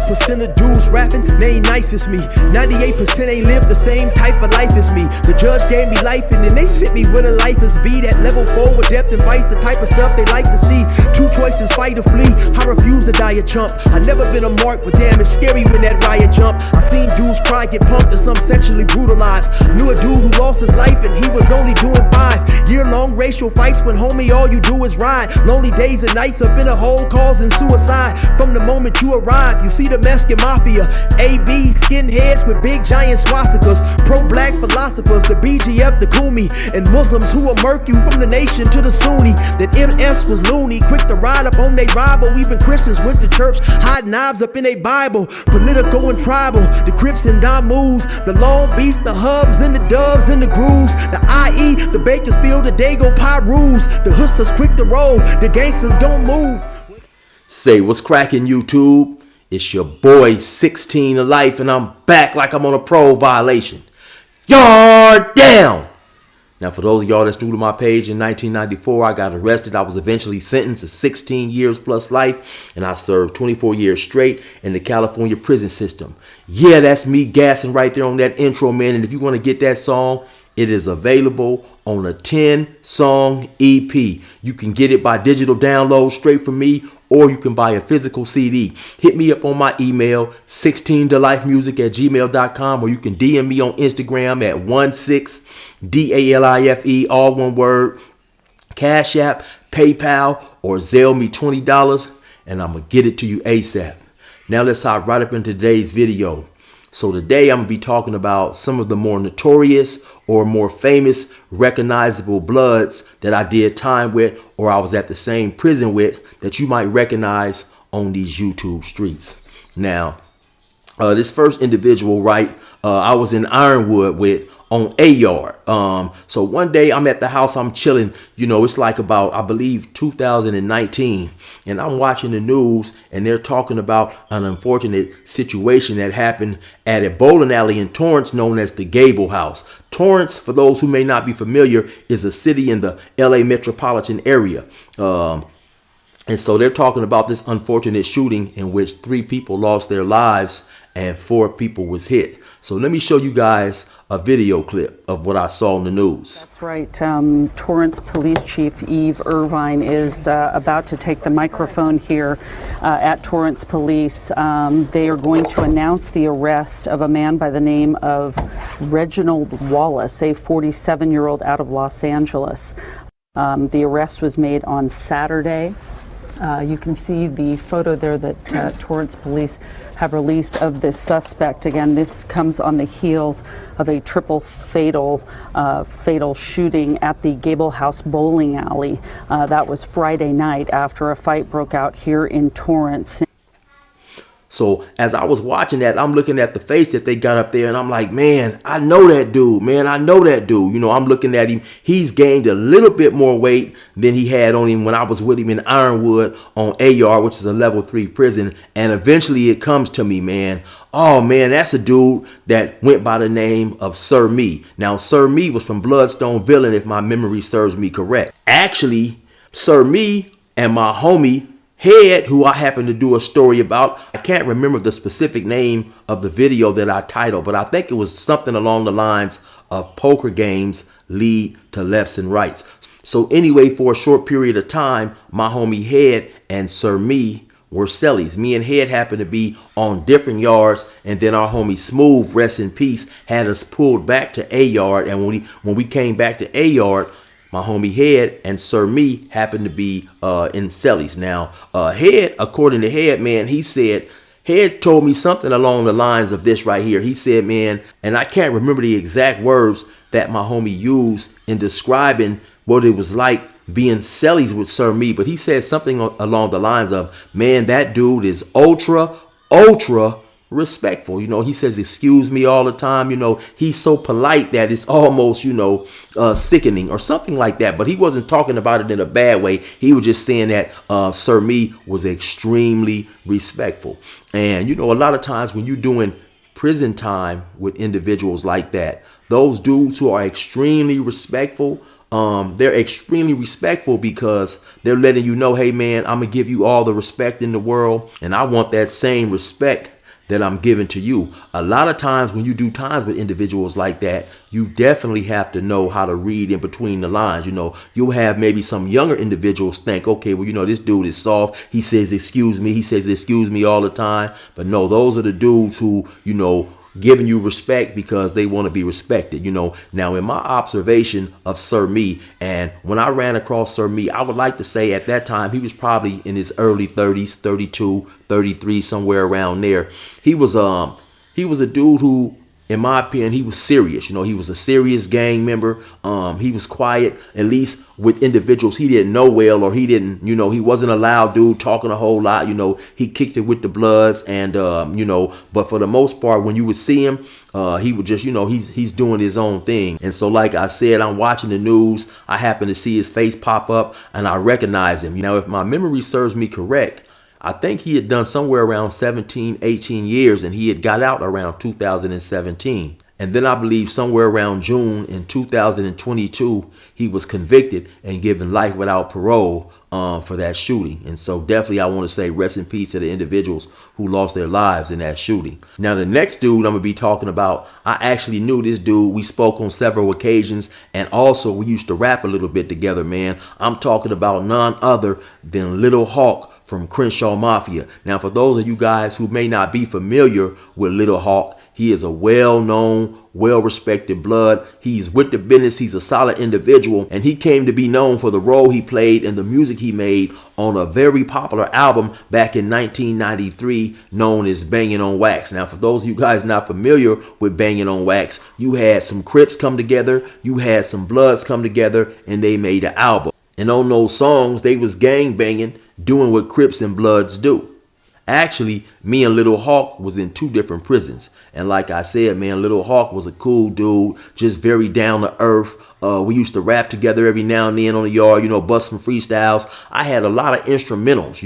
1% of dudes rapping, they ain't nice as me. 98% ain't live the same type of life as me. The judge gave me life and then they sent me where the life is be. That level 4 with depth and vice, the type of stuff they like to see. Two choices, fight or flee. I refuse to die a chump. I never been a mark, but damn, it's scary when that riot jump. I seen dudes cry, get pumped, and some sexually brutalized. Knew a dude who lost his life and he was only doing 5 year-long racial fights when homie all you do is ride. Lonely days and nights up in a hole causing suicide. From the moment you arrive, you see the Mexican mafia, AB skinheads with big giant swastikas, pro-black philosophers, the BGF, the Kumi, and Muslims who will murk you from the nation to the Sunni. That MS was loony, quick to ride up on they rival. Even Christians went to church, hide knives up in a Bible. Political and tribal, the Crips and Damus, the Long Beach, the Hubs and the Dubs and the Grooves, the IE, the Bakersfield, the Dago Pyrus, the Hustlers quick to roll, the gangsters don't move. Say what's cracking, YouTube? It's your boy 16 to life, and I'm back like I'm on a parole violation. Yard down! Now, for those of y'all that's new to my page, in 1994, I got arrested. I was eventually sentenced to 16 years plus life, and I served 24 years straight in the California prison system. Yeah, that's me gassing right there on that intro, man. And if you want to get that song, it is available on a 10-song EP. You can get it by digital download straight from me, or you can buy a physical CD. Hit me up on my email, 16delife@gmail.com, or you can DM me on Instagram at 16DALIFE, all one word, Cashapp, PayPal, or Zelle me $20, and I'm going to get it to you ASAP. Now let's hop right up into today's video. So today I'm going to be talking about some of the more notorious or more famous recognizable bloods that I did time with, or I was at the same prison with, that you might recognize on these YouTube streets. Now, this first individual, right, I was in Ironwood with on a yard. So one day I'm at the house, I'm chilling, you know, it's like about, I believe 2019, and I'm watching the news and they're talking about an unfortunate situation that happened at a bowling alley in Torrance known as the Gable House. Torrance, for those who may not be familiar, is a city in the LA metropolitan area. And so they're talking about this unfortunate shooting in which 3 people lost their lives and 4 people was hit. So let me show you guys a video clip of what I saw in the news. That's right. Torrance Police Chief Eve Irvine is about to take the microphone here at Torrance Police. They are going to announce the arrest of a man by the name of Reginald Wallace, a 47-year-old out of Los Angeles. The arrest was made on Saturday. You can see the photo there that Torrance Police have released of this suspect. Again, this comes on the heels of a triple fatal shooting at the Gable House bowling alley. That was Friday night after a fight broke out here in Torrance. So as I was watching that, I'm looking at the face that they got up there and I'm like, man, I know that dude, man. I know that dude. You know, I'm looking at him. He's gained a little bit more weight than he had on him when I was with him in Ironwood on AR, which is a level 3 prison. And eventually it comes to me, man. Oh, man, that's a dude that went by the name of Sir Me. Now, Sir Me was from Bloodstone Villain, if my memory serves me correct. Actually, Sir Me and my homie Head, who I happen to do a story about. I can't remember the specific name of the video that I titled, but I think it was something along the lines of poker games lead to lefts and rights. So anyway, for a short period of time, my homie Head and Sir Me were cellies. Me and Head happened to be on different yards, and then our homie Smooth, rest in peace, had us pulled back to a yard. And when we came back to a yard, my homie Head and Sir Me happened to be in cellies. Now, Head, according to Head, man, he said, Head told me something along the lines of this right here. He said, man, and I can't remember the exact words that my homie used in describing what it was like being cellies with Sir Me, but he said something along the lines of, man, that dude is ultra respectful. You know, he says excuse me all the time. You know, he's so polite that it's almost, you know, sickening or something like that. But he wasn't talking about it in a bad way. He was just saying that Sir Me was extremely respectful. And, you know, a lot of times when you're doing prison time with individuals like that, those dudes who are extremely respectful, they're extremely respectful because they're letting you know, hey man, I'm gonna give you all the respect in the world, and I want that same respect that I'm giving to you. A lot of times when you do times with individuals like that, you definitely have to know how to read in between the lines. You'll have maybe some younger individuals think, okay, well, this dude is soft. He says, excuse me. He says, excuse me all the time. But no, those are the dudes who, giving you respect because they want to be respected. Now in my observation of Sir Me, and when I ran across Sir Me, I would like to say at that time he was probably in his early 30s, 32, 33, somewhere around there. He was a dude who, in my opinion, he was serious. He was a serious gang member. He was quiet, at least with individuals he didn't know well, or he didn't, he wasn't a loud dude talking a whole lot. He kicked it with the Bloods, and but for the most part, when you would see him, he would just, he's doing his own thing. And so, like I said, I'm watching the news. I happen to see his face pop up, and I recognize him. If my memory serves me correct, I think he had done somewhere around 17, 18 years, and he had got out around 2017. And then I believe somewhere around June in 2022, he was convicted and given life without parole for that shooting. And so definitely I want to say rest in peace to the individuals who lost their lives in that shooting. Now, the next dude I'm going to be talking about, I actually knew this dude. We spoke on several occasions, and also we used to rap a little bit together, man. I'm talking about none other than Little Hawk from Crenshaw Mafia. Now, for those of you guys who may not be familiar with Little Hawk, he is a well-known, well-respected blood. He's with the business. He's a solid individual, and he came to be known for the role he played and the music he made on a very popular album back in 1993 known as Bangin' on Wax. Now, for those of you guys not familiar with Bangin' on Wax, you had some Crips come together, you had some Bloods come together, and they made an album. And on those songs, they was gang banging, doing what Crips and Bloods do. Actually, me and Little Hawk was in two different prisons. And like I said, man, Little Hawk was a cool dude, just very down to earth. We used to rap together every now and then on the yard, bust some freestyles. I had a lot of instrumentals,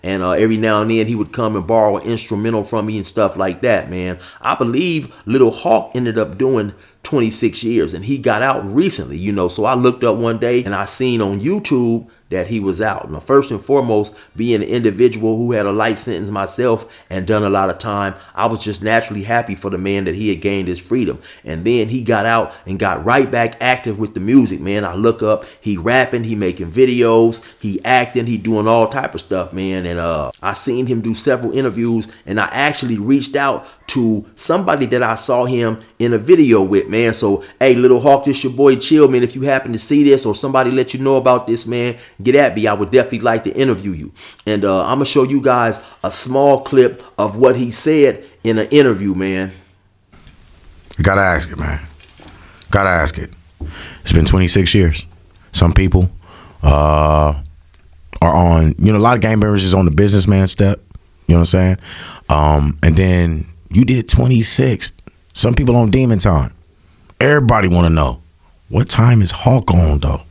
and every now and then he would come and borrow an instrumental from me and stuff like that, man. I believe Little Hawk ended up doing 26 years, and he got out recently, so I looked up one day and I seen on YouTube that he was out. Now, first and foremost, being an individual who had a life sentence myself and done a lot of time, I was just naturally happy for the man that he had gained his freedom. And then he got out and got right back active with the music, man. I look up, he rapping, he making videos, he acting, he doing all type of stuff, man. And I seen him do several interviews, and I actually reached out to somebody that I saw him in a video with, man. So, hey, Little Hawk, this your boy Chill, man. If you happen to see this or somebody let you know about this, man, get at me. I would definitely like to interview you. And I'm going to show you guys a small clip of what he said in an interview, man. You gotta ask it, man. Gotta ask it. It's been 26 years. Some people are on, a lot of gang members is on the businessman step. You know what I'm saying? And then you did 26. Some people on demon time. Everybody want to know, what time is Hawk on, though?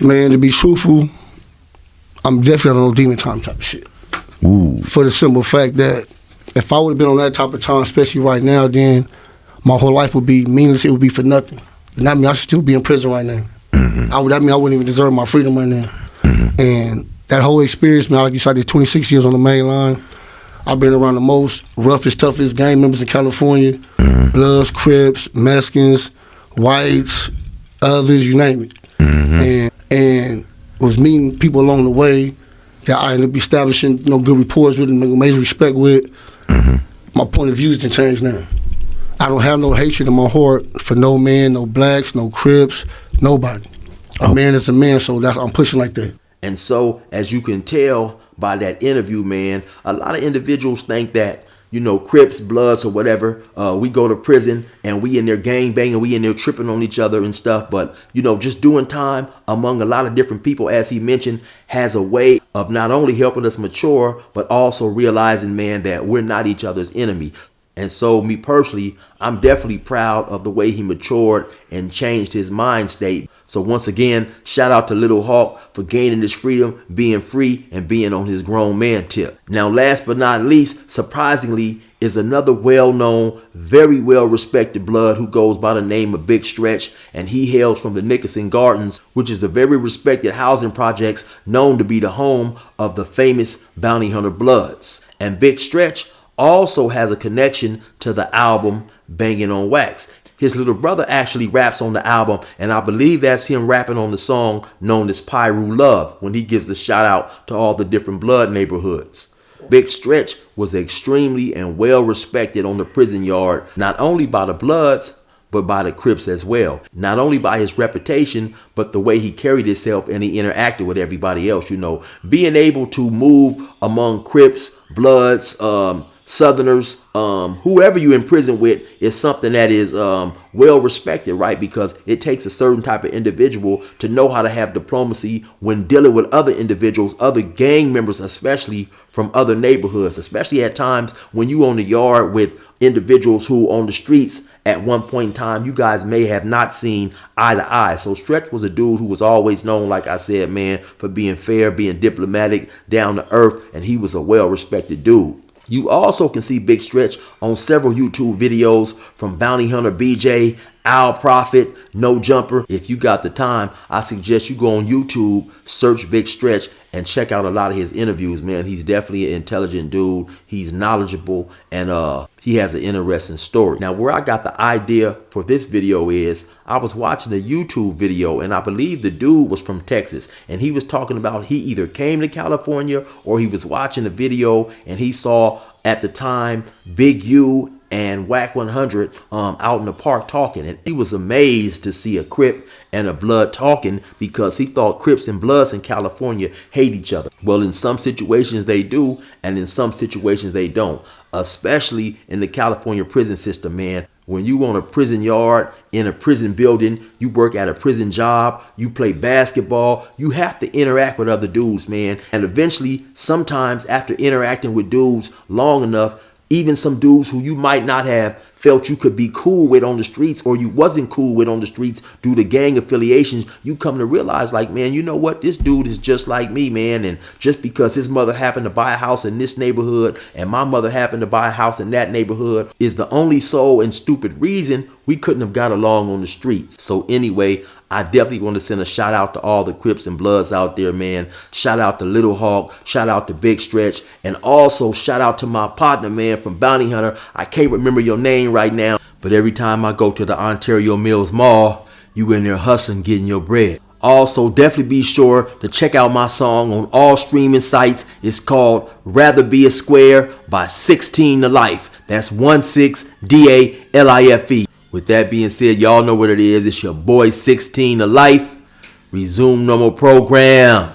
Man, to be truthful, I'm definitely on no demon time type of shit. Ooh. For the simple fact that if I would have been on that type of time, especially right now, then my whole life would be meaningless. It would be for nothing. And that means I should still be in prison right now. Mm-hmm. That mean I wouldn't even deserve my freedom right now. Mm-hmm. And that whole experience, man, like you said, I did 26 years on the main line. I've been around the most roughest, toughest gang members in California. Mm-hmm. Bloods, Crips, Mexicans, whites, others, you name it. Mm-hmm. And was meeting people along the way that I ended up establishing, good rapports with and major respect with. Mm-hmm. My point of view has changed now. I don't have no hatred in my heart for no man, no blacks, no Crips, nobody. A man is a man, so I'm pushing like that. And so, as you can tell by that interview, man, a lot of individuals think that, Crips, Bloods, or whatever, we go to prison and we in there gang banging, we in there tripping on each other and stuff. But, just doing time among a lot of different people, as he mentioned, has a way of not only helping us mature, but also realizing, man, that we're not each other's enemy. And so me personally, I'm definitely proud of the way he matured and changed his mind state. So once again, shout out to Little Hawk for gaining his freedom, being free, and being on his grown man tip. Now, last but not least, surprisingly, is another well-known, very well-respected blood who goes by the name of Big Stretch, and he hails from the Nickerson Gardens, which is a very respected housing projects known to be the home of the famous bounty hunter Bloods. And Big Stretch also has a connection to the album Banging on Wax. His little brother actually raps on the album, and I believe that's him rapping on the song known as Pyru Love when he gives a shout out to all the different blood neighborhoods. Big Stretch was extremely and well respected on the prison yard, not only by the Bloods, but by the Crips as well. Not only by his reputation, but the way he carried himself and he interacted with everybody else. You know, being able to move among Crips, Bloods, Southerners, whoever you in prison with is something that is well respected, right? Because it takes a certain type of individual to know how to have diplomacy when dealing with other individuals, other gang members, especially from other neighborhoods, especially at times when you on the yard with individuals who on the streets at one point in time you guys may have not seen eye to eye. So Stretch was a dude who was always known, like I said, man, for being fair, being diplomatic, down to earth, and he was a well respected dude. You also can see Big Stretch on several YouTube videos from Bounty Hunter BJ, Al Prophet, No Jumper. If you got the time, I suggest you go on YouTube, search Big Stretch, and check out a lot of his interviews, man. He's definitely an intelligent dude. He's knowledgeable, and he has an interesting story. Now, where I got the idea for this video is I was watching a YouTube video, and I believe the dude was from Texas, and he was talking about he either came to California or he was watching a video and he saw at the time Big U and Whack 100 out in the park talking, and he was amazed to see a Crip and a Blood talking because he thought Crips and Bloods in California hate each other. Well, in some situations they do, and in some situations they don't, especially in the California prison system, man. When you on a prison yard, in a prison building, you work at a prison job, you play basketball, you have to interact with other dudes, man. And eventually, sometimes after interacting with dudes long enough, even some dudes who you might not have felt you could be cool with on the streets, or you wasn't cool with on the streets due to gang affiliations, you come to realize, like, man, you know what? This dude is just like me, man. And just because his mother happened to buy a house in this neighborhood and my mother happened to buy a house in that neighborhood is the only sole and stupid reason we couldn't have got along on the streets. So anyway, I definitely want to send a shout out to all the Crips and Bloods out there, man. Shout out to Little Hawk, shout out to Big Stretch, and also shout out to my partner, man, from Bounty Hunter. I can't remember your name right now, but every time I go to the Ontario Mills Mall, you in there hustling, getting your bread. Also, definitely be sure to check out my song on all streaming sites. It's called Rather Be a Square by 16 to Life. That's 16DALIFE. With that being said, y'all know what it is. It's your boy 16 to Life. Resume normal program.